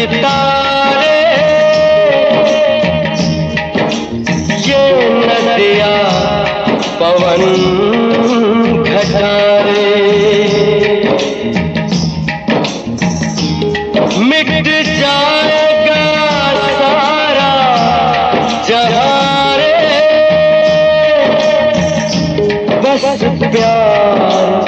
सितारे, ये नदियाँ पवन घटारे, मिट जाएगा सारा जहां रे, बस प्यार